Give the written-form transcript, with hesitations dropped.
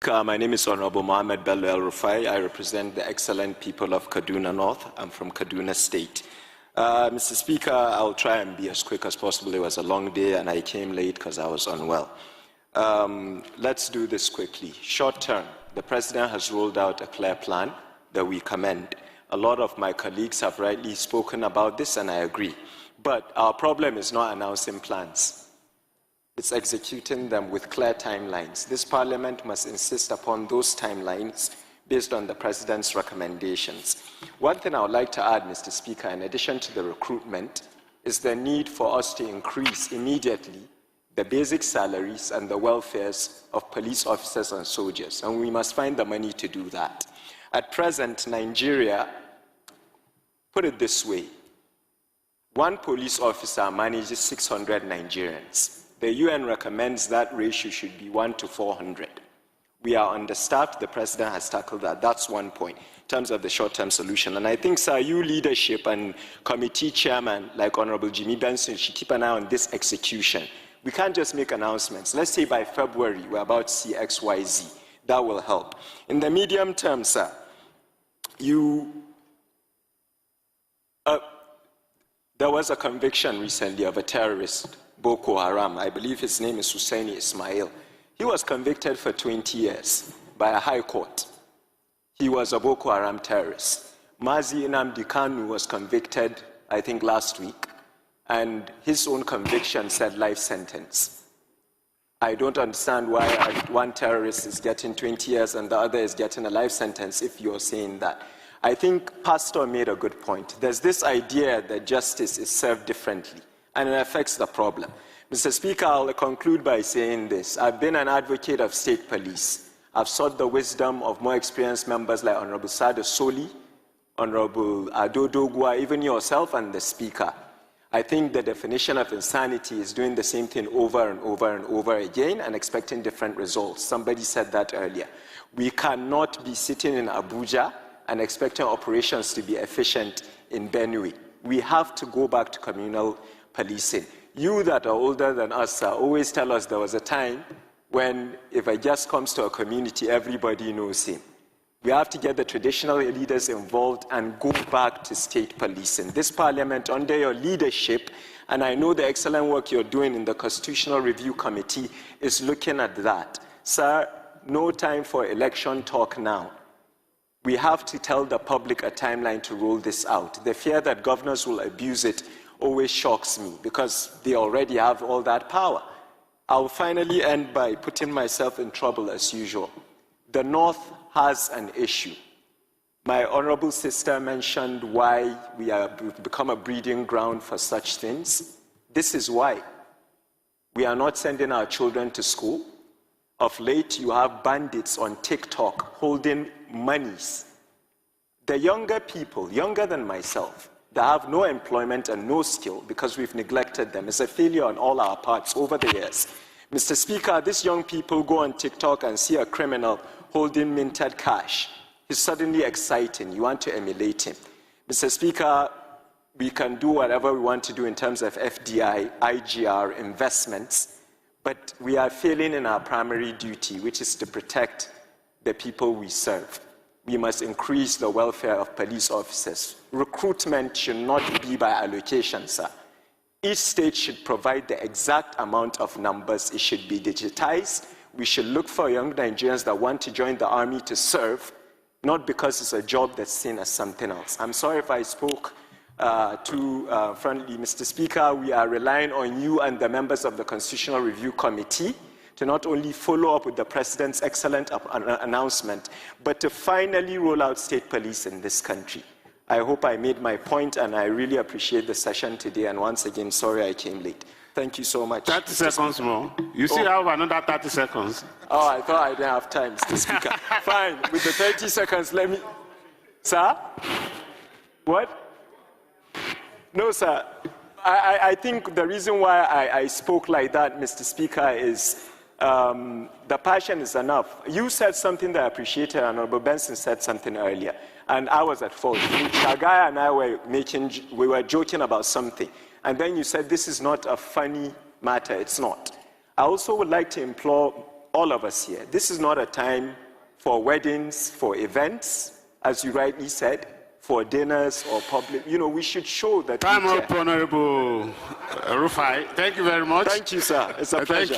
Speaker, my name is Honorable Mohammed Bello El-Rufai. I represent the excellent people of Kaduna North. I'm from Kaduna State. Mr. Speaker, I'll try and be as quick as possible. It was a long day and I came late because I was unwell. Let's do this quickly. Short term, the President has rolled out a clear plan that we commend. A lot of my colleagues have rightly spoken about this and I agree. But our problem is not announcing plans. It's executing them with clear timelines. This Parliament must insist upon those timelines based on the President's recommendations. One thing I would like to add, Mr. Speaker, in addition to the recruitment, is the need for us to increase immediately the basic salaries and the welfares of police officers and soldiers, and we must find the money to do that. At present, Nigeria, put it this way, one police officer manages 600 Nigerians. The UN recommends that ratio should be 1 to 400. We are understaffed. The President has tackled that. That's one point in terms of the short-term solution. And I think, sir, you leadership and committee chairman like Honorable Jimmy Benson should keep an eye on this execution. We can't just make announcements. Let's say by February we're about to see XYZ. That will help. In the medium term, sir, there was a conviction recently of a terrorist, Boko Haram. I believe his name is Hussaini Ismail. He was convicted for 20 years by a high court. He was a Boko Haram terrorist. Mazi Nnamdi Kanu was convicted, I think, last week, and his own conviction said life sentence. I don't understand why one terrorist is getting 20 years and the other is getting a life sentence if you're saying that. I think Pastor made a good point. There's this idea that justice is served differently, and it affects the problem. Mr. Speaker, I'll conclude by saying this. I've been an advocate of state police. I've sought the wisdom of more experienced members like Honorable Sada Soli, Honorable Ado Dogwa, even yourself and the Speaker. I think the definition of insanity is doing the same thing over and over and over again and expecting different results. Somebody said that earlier. We cannot be sitting in Abuja and expecting operations to be efficient in Benue. We have to go back to communal policing. You that are older than us always tell us there was a time when if a guest comes to a community, everybody knows him. We have to get the traditional leaders involved and go back to state policing. This Parliament, under your leadership, and I know the excellent work you're doing in the Constitutional Review Committee, is looking at that. Sir, no time for election talk now. We have to tell the public a timeline to roll this out. The fear that governors will abuse it always shocks me because they already have all that power. I'll finally end by putting myself in trouble as usual. The North has an issue. My honorable sister mentioned why we have become a breeding ground for such things. This is why. We are not sending our children to school. Of late, you have bandits on TikTok holding monies. The younger people, younger than myself, they have no employment and no skill because we've neglected them. It's a failure on all our parts over the years. Mr. Speaker, these young people go on TikTok and see a criminal holding minted cash. He's suddenly exciting. You want to emulate him. Mr. Speaker, we can do whatever we want to do in terms of FDI, IGR, investments, but we are failing in our primary duty, which is to protect the people we serve. We must increase the welfare of police officers. Recruitment should not be by allocation, sir. Each state should provide the exact amount of numbers. It should be digitized. We should look for young Nigerians that want to join the army to serve, not because it's a job that's seen as something else. I'm sorry if I spoke too friendly, Mr. Speaker. We are relying on you and the members of the Constitutional Review Committee to not only follow up with the President's excellent announcement, but to finally roll out state police in this country. I hope I made my point, and I really appreciate the session today. And once again, sorry I came late. Thank you so much. 30 seconds more. You still have another 30 seconds. Oh, I thought I didn't have time, Mr. Speaker. Fine, with the 30 seconds, let me... Sir? What? No, sir. I think the reason why I spoke like that, Mr. Speaker, is the passion is enough. You said something that I appreciated, and Honorable Benson said something earlier, and I was at fault. Shagaya and I were joking about something, and then you said this is not a funny matter. It's not. I also would like to implore all of us here. This is not a time for weddings, for events, as you rightly said, for dinners or public. You know, we should show that. Time up, Honorable Rufai. Thank you very much. Thank you, sir. It's a pleasure.